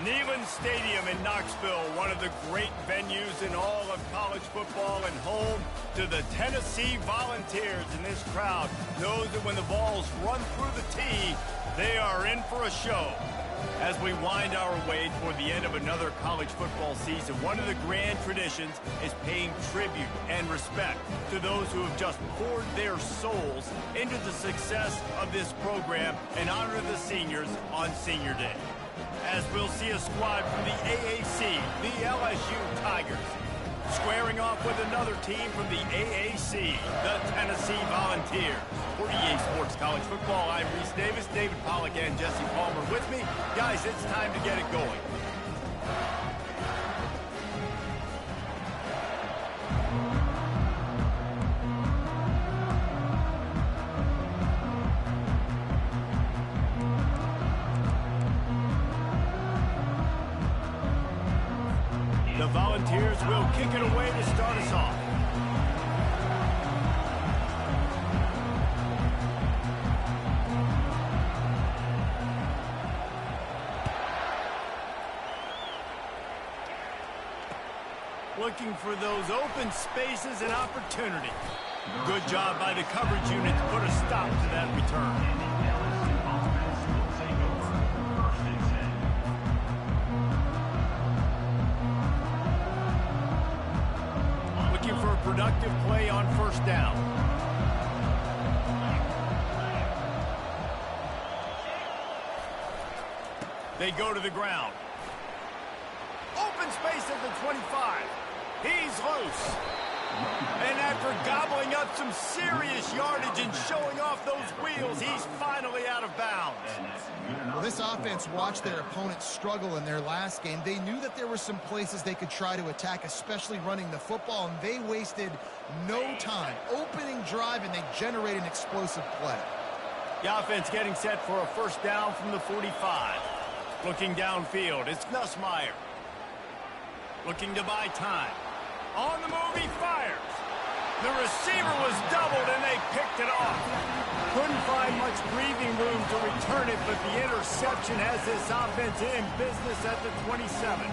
Neyland Stadium in Knoxville, one of the great venues in all of college football and home to the Tennessee Volunteers. And this crowd knows that when the balls run through the tee, they are in for a show. As we wind our way toward the end of another college football season, one of the grand traditions is paying tribute and respect to those who have just poured their souls into the success of this program and honor the seniors on Senior Day. As we'll see a squad from the AAC, the LSU Tigers, squaring off with another team from the AAC, the Tennessee Volunteers. For EA Sports College Football, I'm Reese Davis, David Pollack, and Jesse Palmer with me. Guys, it's time to get it going. The Volunteers will kick it away to start us off. Looking for those open spaces and opportunity. Good job by the coverage unit to put a stop to that return. For a productive play on first down. They go to the ground. Open space at the 25. He's loose. And after gobbling up some serious yardage and showing off those wheels, he's finally out of bounds. Well, this offense watched their opponents struggle in their last game. They knew that there were some places they could try to attack, especially running the football, and they wasted no time. Opening drive, and they generate an explosive play. The offense getting set for a first down from the 45. Looking downfield, it's Nussmeier. Looking to buy time. On the move, he fires. The receiver was doubled, and they picked it off. Couldn't find much breathing room to return it, but the interception has this offense in business at the 27.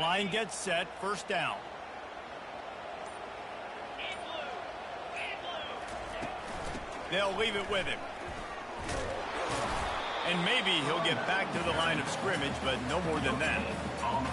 Line gets set, first down. They'll leave it with him. And maybe he'll get back to the line of scrimmage, but no more than that.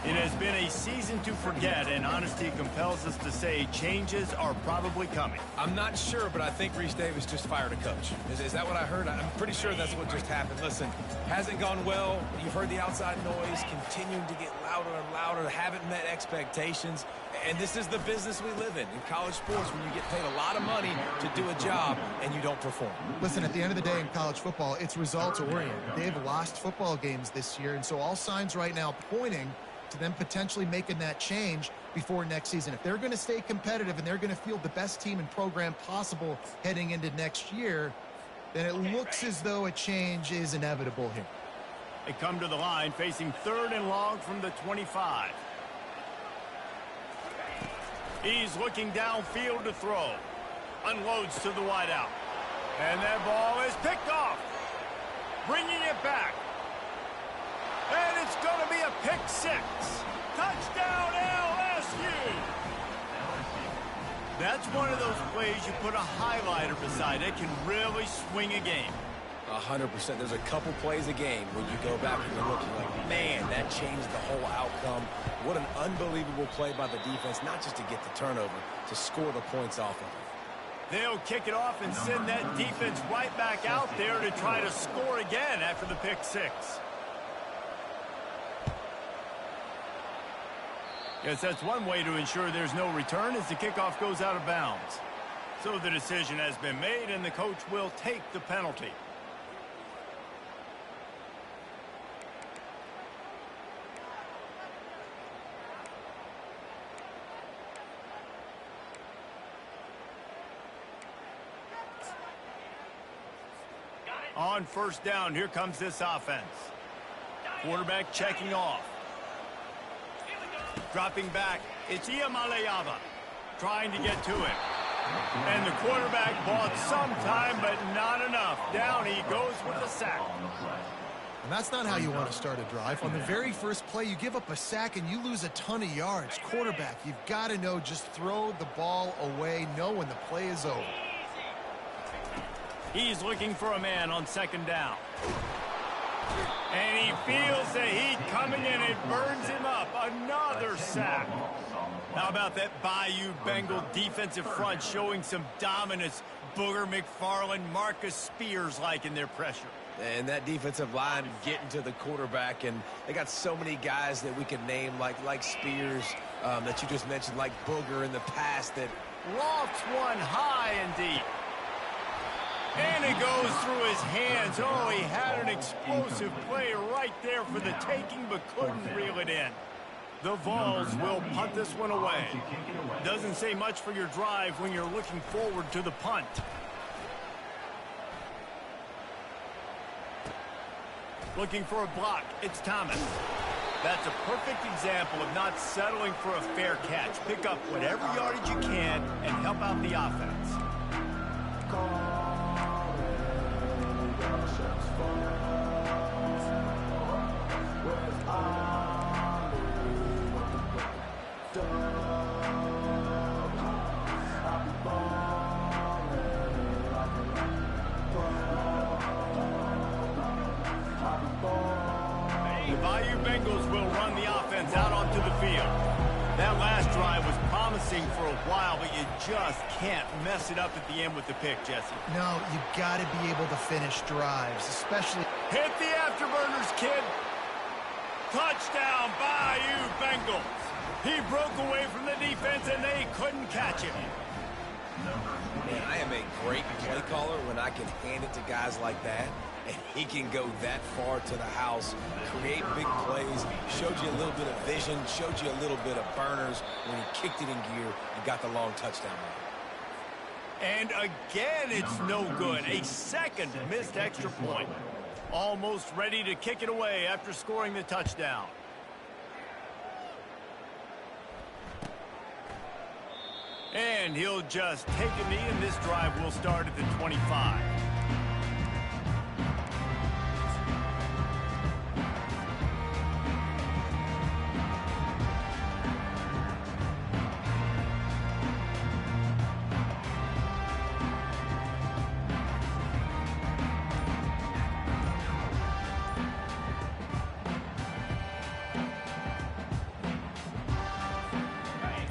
It has been a season to forget, and honesty compels us to say changes are probably coming. I'm not sure, but I think Reese Davis just fired a coach. Is that what I heard? I'm pretty sure that's what just happened. Listen, hasn't gone well. You've heard the outside noise continuing to get louder and louder. Haven't met expectations. And this is the business we live in college sports, when you get paid a lot of money to do a job and you don't perform. Listen, at the end of the day in college football, it's results-oriented. They've lost football games this year, and so all signs right now pointing to them potentially making that change before next season. If they're going to stay competitive and they're going to field the best team and program possible heading into next year, then it looks as though a change is inevitable here. They come to the line facing 3rd and long from the 25. He's looking downfield to throw. Unloads to the wideout. And that ball is picked off. Bringing it back. And it's going to be a pick 6. Touchdown LSU. That's one of those plays you put a highlighter beside. It can really swing a game. 100%. There's a couple plays a game where you go back and you're looking like, man, that changed the whole outcome. What an unbelievable play by the defense, not just to get the turnover, to score the points off of it. They'll kick it off and send that defense right back out there to try to score again after the pick 6. Yes, that's one way to ensure there's no return as the kickoff goes out of bounds. So the decision has been made, and the coach will take the penalty. On first down, here comes this offense. Quarterback checking off. Dropping back, it's Iamaleava trying to get to it. And the quarterback bought some time, but not enough. Down he goes with the sack. And that's not how you want to start a drive. On the very first play, you give up a sack and you lose a ton of yards. Quarterback, you've got to know, just throw the ball away, know when the play is over. He's looking for a man on second down. And he feels the heat coming in. It burns him up. Another sack. How about that Bayou Bengal defensive front showing some dominance? Booger McFarland, Marcus Spears-like in their pressure. And that defensive line getting to the quarterback, and they got so many guys that we can name, like Spears, that you just mentioned, like Booger in the past. That lofts one high and deep. And it goes through his hands. Oh, he had an explosive play right there for the taking, but couldn't reel it in. The Vols will punt this one away. Doesn't say much for your drive when you're looking forward to the punt. Looking for a block, it's Thomas. That's a perfect example of not settling for a fair catch. Pick up whatever yardage you can and help out the offense. Bayou Bengals will run the offense out onto the field. That last drive was promising for a while, but you just can't mess it up at the end with the pick, Jesse. No, you got to be able to finish drives, especially... Hit the afterburners, kid. Touchdown, Bayou Bengals. He broke away from the defense, and they couldn't catch him. Man, I am a great play caller when I can hand it to guys like that. And he can go that far to the house, create big plays, showed you a little bit of vision, showed you a little bit of burners when he kicked it in gear and got the long touchdown run. And again, it's no good. A second missed extra point. Almost ready to kick it away after scoring the touchdown. And he'll just take a knee, and this drive will start at the 25.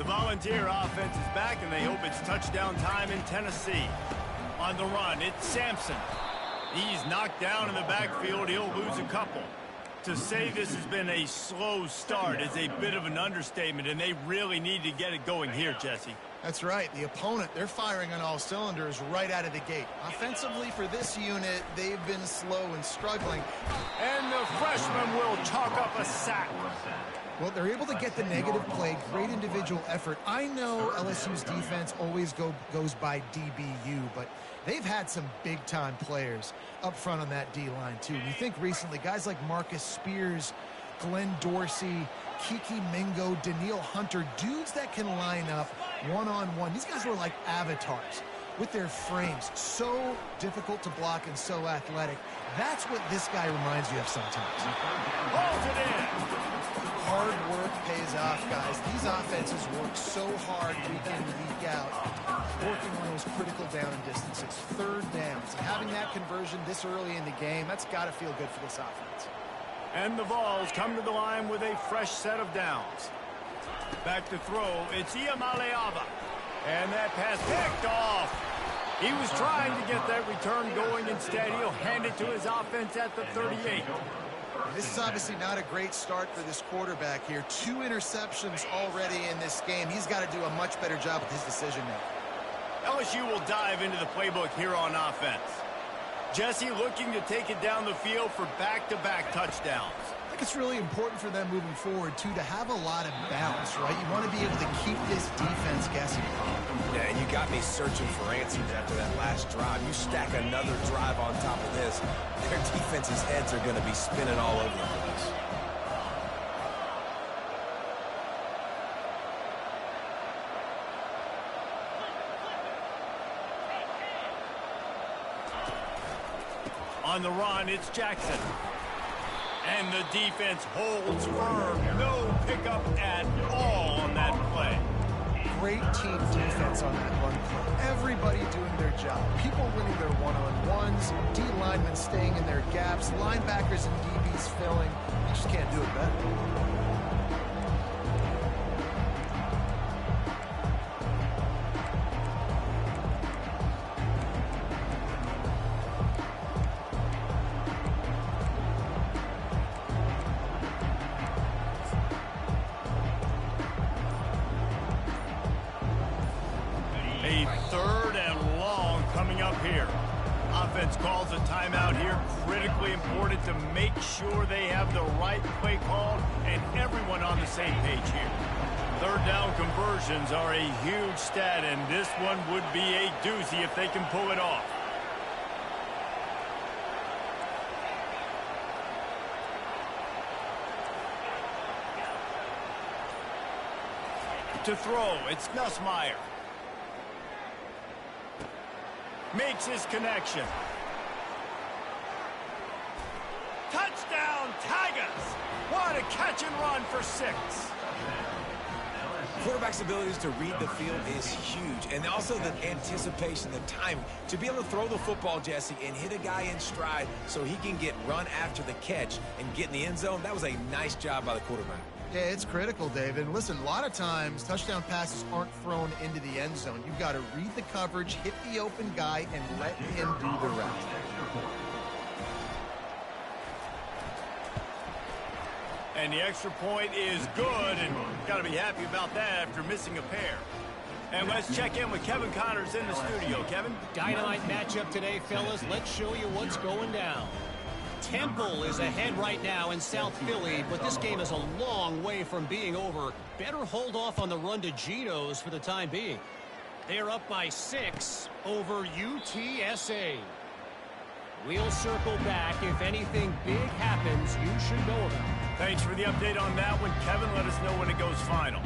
Volunteer offense is back, and they hope it's touchdown time in Tennessee. On the run, it's Sampson. He's knocked down in the backfield. He'll lose a couple. To say this has been a slow start is a bit of an understatement, and they really need to get it going here, Jesse. That's right. The opponent, they're firing on all cylinders right out of the gate. Offensively for this unit, they've been slow and struggling. And the freshman will chalk up a sack. Well, they're able to get the negative play, great individual effort. I know LSU's defense always goes by DBU, but they've had some big-time players up front on that D-line, too. You think recently, guys like Marcus Spears, Glenn Dorsey, Kiki Mingo, Daniil Hunter, dudes that can line up one-on-one. These guys were like avatars with their frames. So difficult to block and so athletic. That's what this guy reminds you of sometimes. Holds it in. Hard work pays off, guys. These offenses work so hard week in, week out, working on those critical down distances, third downs. And having that conversion this early in the game, that's got to feel good for this offense. And the Vols come to the line with a fresh set of downs. Back to throw, it's Iamaleava. And that pass picked off. He was trying to get that return going. Instead, he'll hand it to his offense at the 38. This is obviously not a great start for this quarterback here. 2 interceptions already in this game. He's got to do a much better job with his decision-making. LSU will dive into the playbook here on offense. Jesse looking to take it down the field for back-to-back touchdowns. think it's really important for them moving forward, too, to have a lot of balance, right? You want to be able to keep this defense guessing. Yeah, and you got me searching for answers after that last drive. You stack another drive on top of this, their defense's heads are going to be spinning all over the place. On the run, it's Jackson. And the defense holds firm. No pickup at all on that play. Great team defense on that run play. Everybody doing their job. People winning their one-on-ones, D linemen staying in their gaps, linebackers and DBs filling. You just can't do it better. A 3rd and long coming up here. Offense calls a timeout here. Critically important to make sure they have the right play called and everyone on the same page here. 3rd down conversions are a huge stat, and this one would be a doozy if they can pull it off. To throw, it's Nussmeier. Makes his connection. Touchdown, Tigers! What a catch and run for 6. Quarterback's abilities to read the field is huge, and also the anticipation, the timing. To be able to throw the football, Jesse, and hit a guy in stride so he can get run after the catch and get in the end zone, that was a nice job by the quarterback. Yeah, it's critical, David. And listen, a lot of times touchdown passes aren't thrown into the end zone. You've got to read the coverage, hit the open guy, and let him do the rest. And the extra point is good, and got to be happy about that after missing a pair. And let's check in with Kevin Connors in the studio. Kevin? Dynamite matchup today, fellas. Let's show you what's going down. Temple is ahead right now in South Philly, but this game is a long way from being over. Better hold off on the run to Geno's for the time being. They're up by 6 over UTSA. We'll circle back. If anything big happens, you should know about it. Thanks for the update on that one, Kevin. Let us know when it goes final.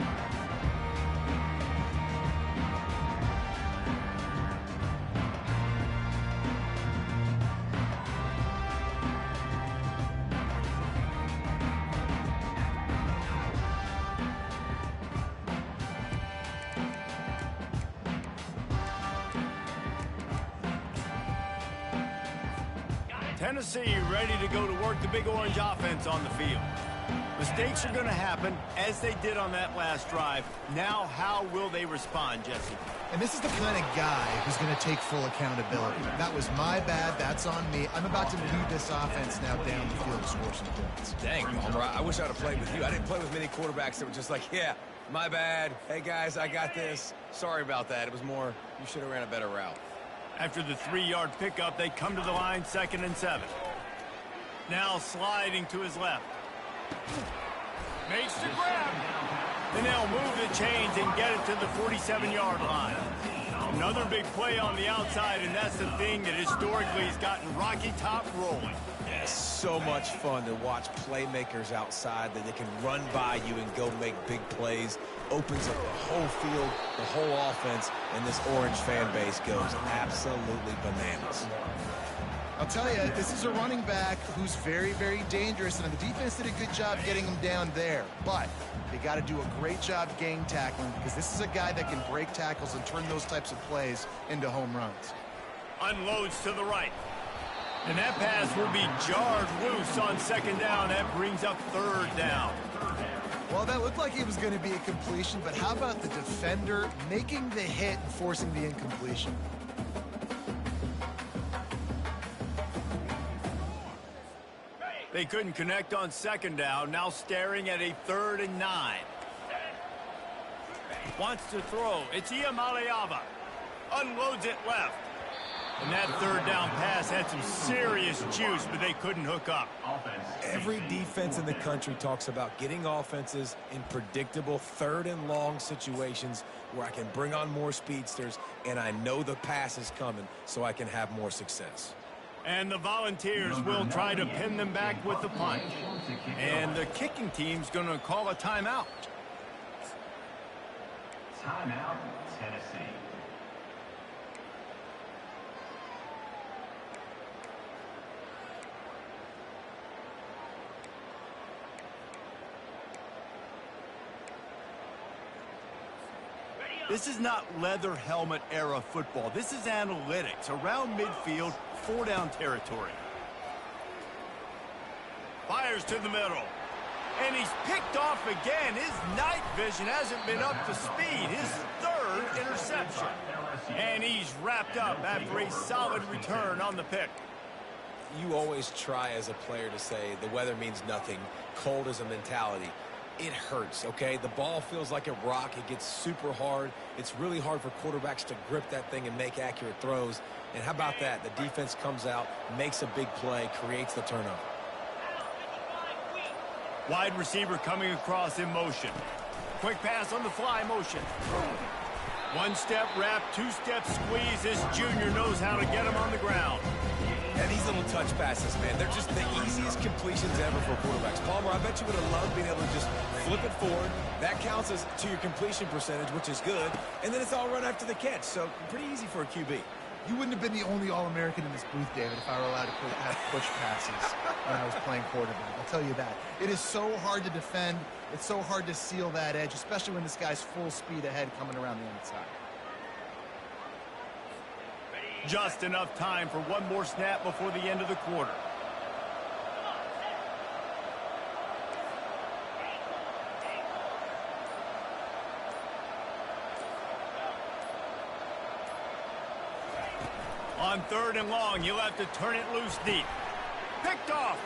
Tennessee ready to go to work the Big Orange offense on the field. Mistakes are going to happen, as they did on that last drive. Now, how will they respond, Jesse? And this is the kind of guy who's going to take full accountability. That was my bad. That's on me. I'm about to lead this offense now down the field to score some points. Dang, Palmer, I wish I'd have played with you. I didn't play with many quarterbacks that were just like, yeah, my bad. Hey, guys, I got this. Sorry about that. It was more, you should have ran a better route. After the 3-yard pickup, they come to the line, 2nd and 7. Now sliding to his left. Makes the grab. And they'll move the chains and get it to the 47-yard line. Another big play on the outside, and that's the thing that historically has gotten Rocky Top rolling. Yeah, so much fun to watch playmakers outside that they can run by you and go make big plays. Opens up the whole field, the whole offense, and this Orange fan base goes absolutely bananas. I'll tell you, this is a running back who's very, very dangerous, and the defense did a good job getting him down there. But they got to do a great job gang tackling, because this is a guy that can break tackles and turn those types of plays into home runs. Unloads to the right. And that pass will be jarred loose on 2nd down. That brings up 3rd down. Well, that looked like it was going to be a completion, but how about the defender making the hit and forcing the incompletion? They couldn't connect on 2nd down. Now staring at a 3rd and 9. Wants to throw. It's Iamaleava. Unloads it left. And that third down pass had some serious juice, but they couldn't hook up. Every defense in the country talks about getting offenses in predictable third and long situations where I can bring on more speedsters and I know the pass is coming so I can have more success. And the Volunteers will try to pin them back with the punt. And the kicking team's going to call a timeout. Timeout, Tennessee. This is not leather helmet era football. This is analytics around midfield, 4-down territory. Fires to the middle. And he's picked off again. His night vision hasn't been up to speed. His third interception. And he's wrapped up after a solid return on the pick. You always try as a player to say the weather means nothing. Cold is a mentality. It hurts, okay? The ball feels like a rock. It gets super hard. It's really hard for quarterbacks to grip that thing and make accurate throws. And how about that? The defense comes out, makes a big play, creates the turnover. Wide receiver coming across in motion. Quick pass on the fly motion. One-step wrap, two-step squeeze. This junior knows how to get him on the ground. And these little touch passes, man, they're just the easiest completions ever for quarterbacks. Palmer, I bet you would have loved being able to just flip it forward. That counts as to your completion percentage, which is good. And then it's all run after the catch, so pretty easy for a QB. You wouldn't have been the only All-American in this booth, David, if I were allowed to have push passes when I was playing quarterback. I'll tell you that. It is so hard to defend. It's so hard to seal that edge, especially when this guy's full speed ahead coming around the inside. Just enough time for one more snap before the end of the quarter. On third and long, you'll have to turn it loose deep. Picked off.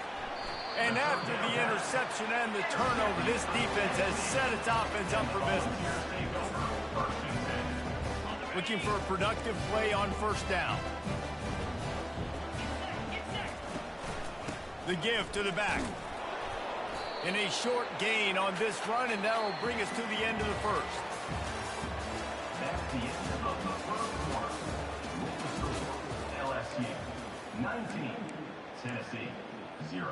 And after the interception and the turnover, this defense has set its offense up for business. Looking for a productive play on first down. The give to the back. And a short gain on this run, and that will bring us to the end of the first. That's the end of the first quarter. LSU 19, Tennessee 0.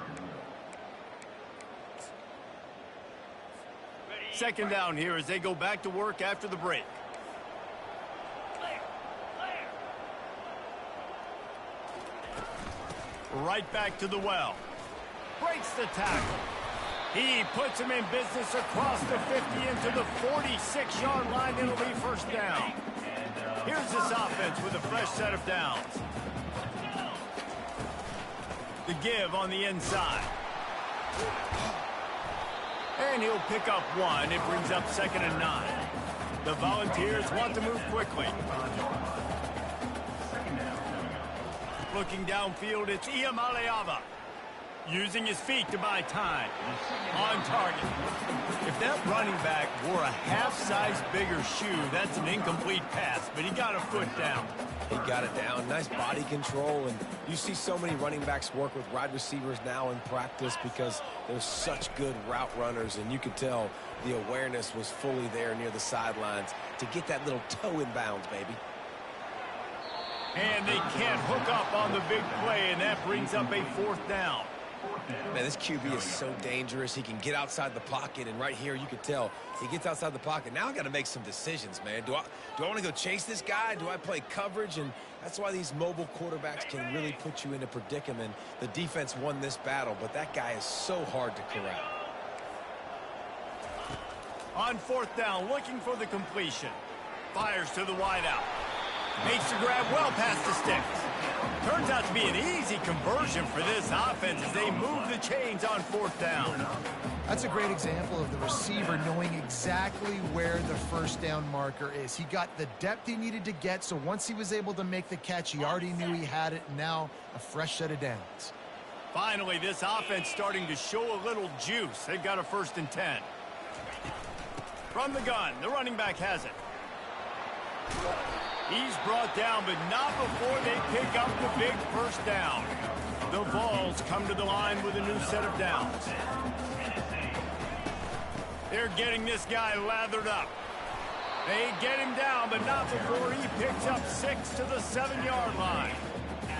Second down here as they go back to work after the break. Right back to the well. Breaks the tackle. He puts him in business across the 50 into the 46-yard line. It'll be first down. Here's this offense with a fresh set of downs. The give on the inside. And he'll pick up one. It brings up 2nd and 9. The Volunteers want to move quickly. Looking downfield, it's Iamaleava. Using his feet to buy time. On target. If that running back wore a half-size bigger shoe, that's an incomplete pass, but he got a foot down. He got it down. Nice body control. And you see so many running backs work with wide receivers now in practice because they're such good route runners. And you could tell the awareness was fully there near the sidelines to get that little toe in bounds, baby. And they can't hook up on the big play, and that brings up a 4th down. Man, this QB is so dangerous. He can get outside the pocket, and right here you can tell he gets outside the pocket. Now I got to make some decisions, man. Do I want to go chase this guy? Do I play coverage? And that's why these mobile quarterbacks can really put you in a predicament. The defense won this battle, but that guy is so hard to corral. On 4th down, looking for the completion. Fires to the wideout. Makes the grab well past the sticks. Turns out to be an easy conversion for this offense as they move the chains on 4th down. That's a great example of the receiver knowing exactly where the first down marker is. He got the depth he needed to get, so once he was able to make the catch, he already knew he had it, and now a fresh set of downs. Finally, this offense starting to show a little juice. They've got a 1st and 10. From the gun, the running back has it. He's brought down, but not before they pick up the big first down. The Vols come to the line with a new set of downs. They're getting this guy lathered up. They get him down, but not before he picks up 6 to the 7-yard line.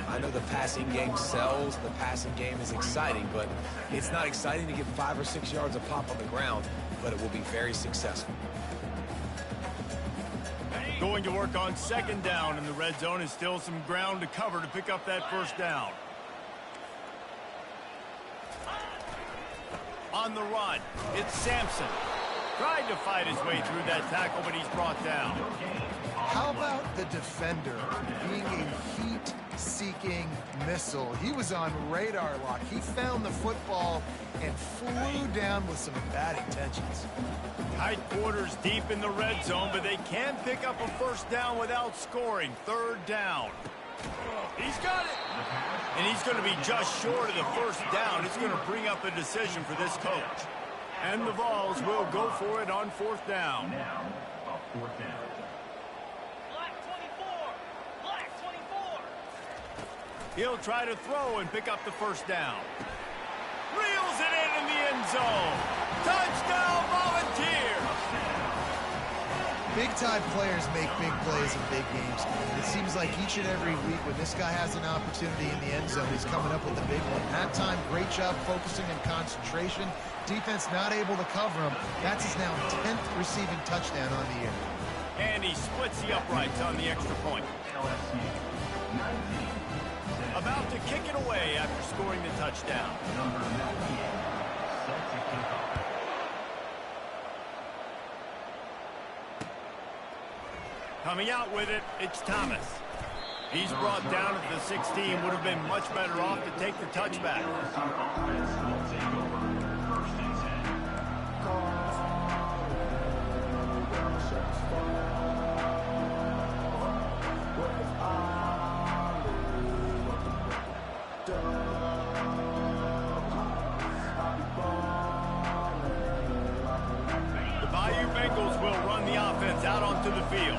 I know the passing game sells, the passing game is exciting, but it's not exciting to get 5 or 6 yards of pop on the ground, but it will be very successful. Going to work on second down in the red zone, and still some ground to cover to pick up that first down. On the run, it's Sampson. Tried to fight his way through that tackle, but he's brought down. How about the defender being a heat-seeking missile? He was on radar lock. He found the football and flew down with some bad intentions. Tight quarters deep in the red zone, but they can pick up a first down without scoring. Third down. He's got it. And he's going to be just short of the first down. It's going to bring up a decision for this coach. And the Vols will go for it on fourth down. Now, a fourth down. Black 24. Black 24. He'll try to throw and pick up the first down. Reels it in the end zone. Touchdown, Volunteers! Big-time players make big plays in big games. And it seems like each and every week when this guy has an opportunity in the end zone, he's coming up with a big one. That time, great job focusing and concentration. Defense not able to cover him. That's his now 10th receiving touchdown on the year. And he splits the uprights on the extra point. LSU, 19. About to kick it away after scoring the touchdown. Number 98, set to kick off. Coming out with it, it's Thomas. He's brought down at the 16. Would have been much better off to take the touchback. LSU offense will take over first and 10. The Bayou Bengals will run the offense out onto the field.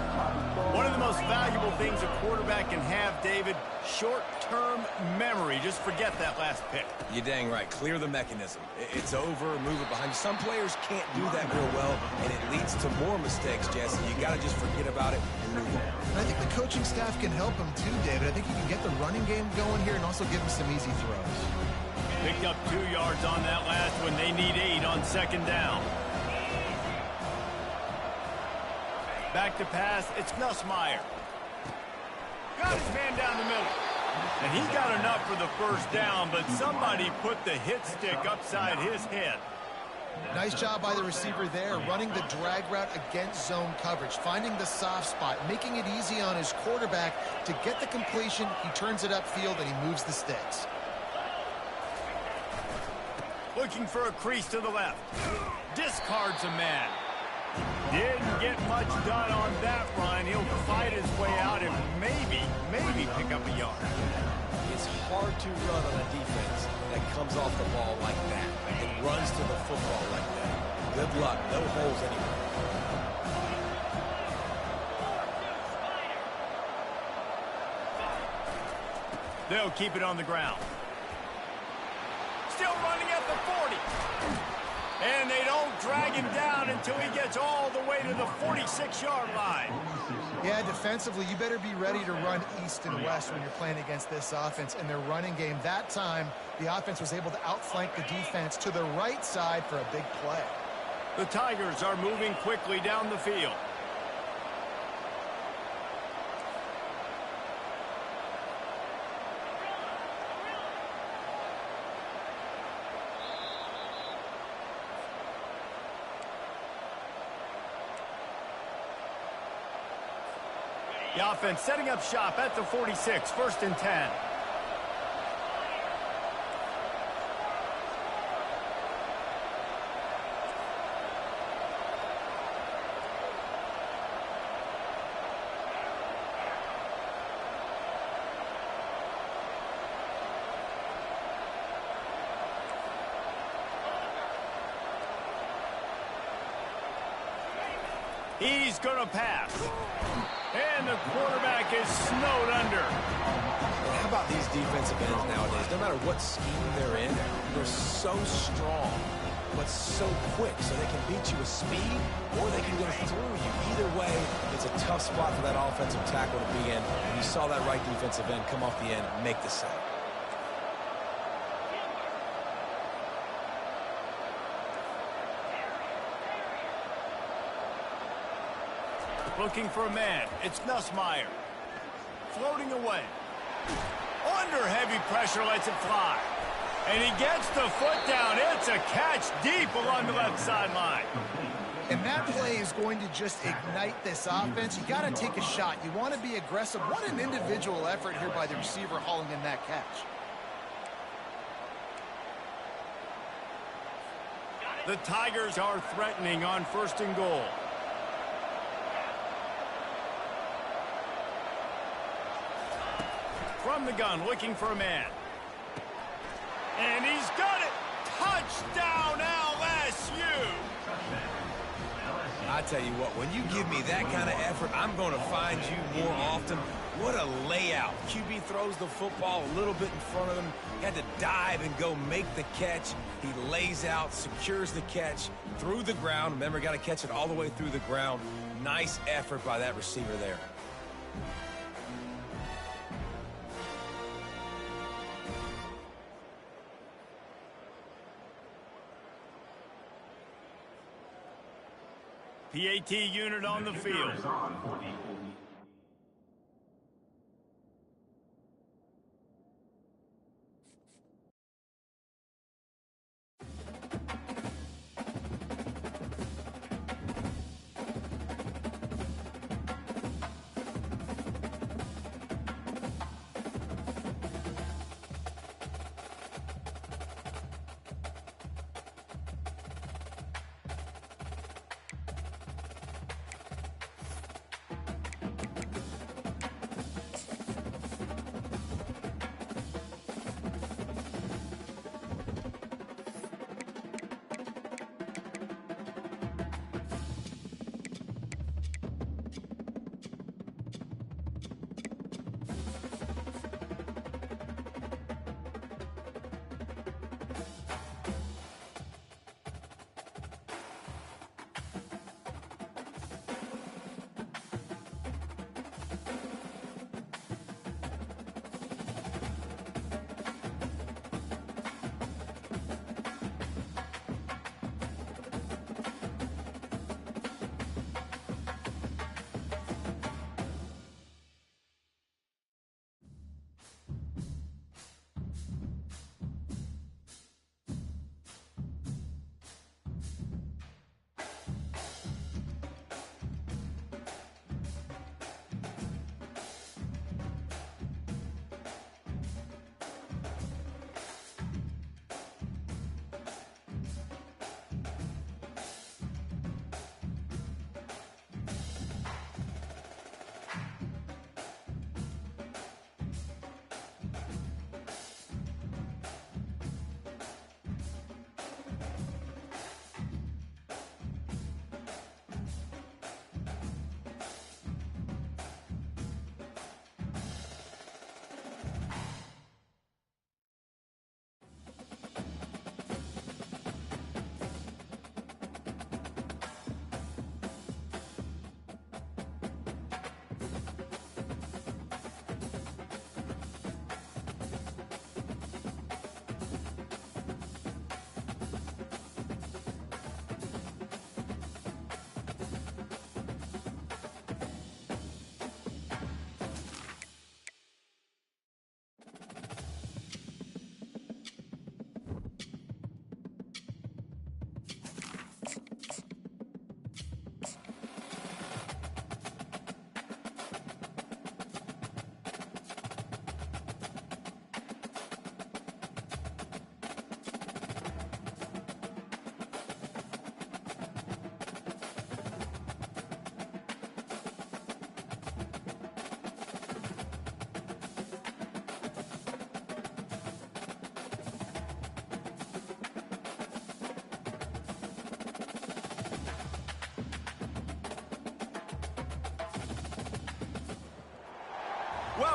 One of the most valuable things a quarterback can have, David, short-term memory. Just forget that last pick. You're dang right. Clear the mechanism. It's over, move it behind you. Some players can't do that real well, and it leads to more mistakes, Jesse. You got to just forget about it and move on. And I think the coaching staff can help him too, David. I think he can get the running game going here and also give him some easy throws. Picked up 2 yards on that last one. They need 8 on second down. Back to pass, it's Nussmeier. Got his man down the middle. And he got enough for the first down, but somebody put the hit stick upside his head. Nice job by the receiver there, running the drag route against zone coverage, finding the soft spot, making it easy on his quarterback to get the completion. He turns it upfield and he moves the sticks. Looking for a crease to the left. Discards a man. Didn't get much done on that run. He'll fight his way out and maybe pick up a yard. It's hard to run on a defense that comes off the ball like that and runs to the football like that. Good luck. No holes anywhere. They'll keep it on the ground. Still running at the 40. And they don't drag him down until he gets all the way to the 46-yard line. Yeah, defensively, you better be ready to run east and west when you're playing against this offense and their running game. That time, the offense was able to outflank the defense to the right side for a big play. The Tigers are moving quickly down the field. The offense setting up shop at the 46, first and 10. He's going to pass. And the quarterback is snowed under. And how about these defensive ends nowadays? No matter what scheme they're in, they're so strong, but so quick, so they can beat you with speed, or they can go through you. Either way, it's a tough spot for that offensive tackle to be in. And you saw that right defensive end come off the end and make the sack. Looking for a man. It's Nussmeier. Floating away. Under heavy pressure, lets it fly. And he gets the foot down. It's a catch deep along the left sideline. And that play is going to just ignite this offense. You got to take a shot. You want to be aggressive. What an individual effort here by the receiver hauling in that catch. The Tigers are threatening on 1st and goal. From the gun, looking for a man. And he's got it! Touchdown, LSU! I tell you what, when you give me that kind of effort, I'm going to find you more often. What a layout. QB throws the football a little bit in front of him. He had to dive and go make the catch. He lays out, secures the catch through the ground. Remember, got to catch it all the way through the ground. Nice effort by that receiver there. PAT unit on the field.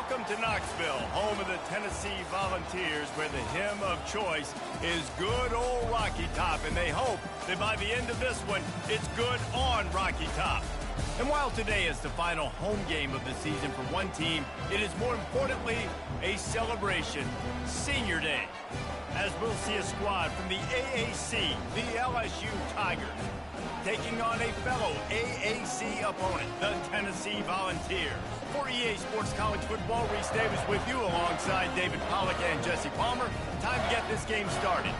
Welcome to Knoxville, home of the Tennessee Volunteers, where the hymn of choice is good old Rocky Top, and they hope that by the end of this one, it's good on Rocky Top. And while today is the final home game of the season for one team, it is more importantly a celebration, Senior Day, as we'll see a squad from the AAC, the LSU Tigers, taking on a fellow AAC opponent, the Tennessee Volunteers. For EA Sports College Football, Reese Davis with you alongside David Pollack and Jesse Palmer. Time to get this game started.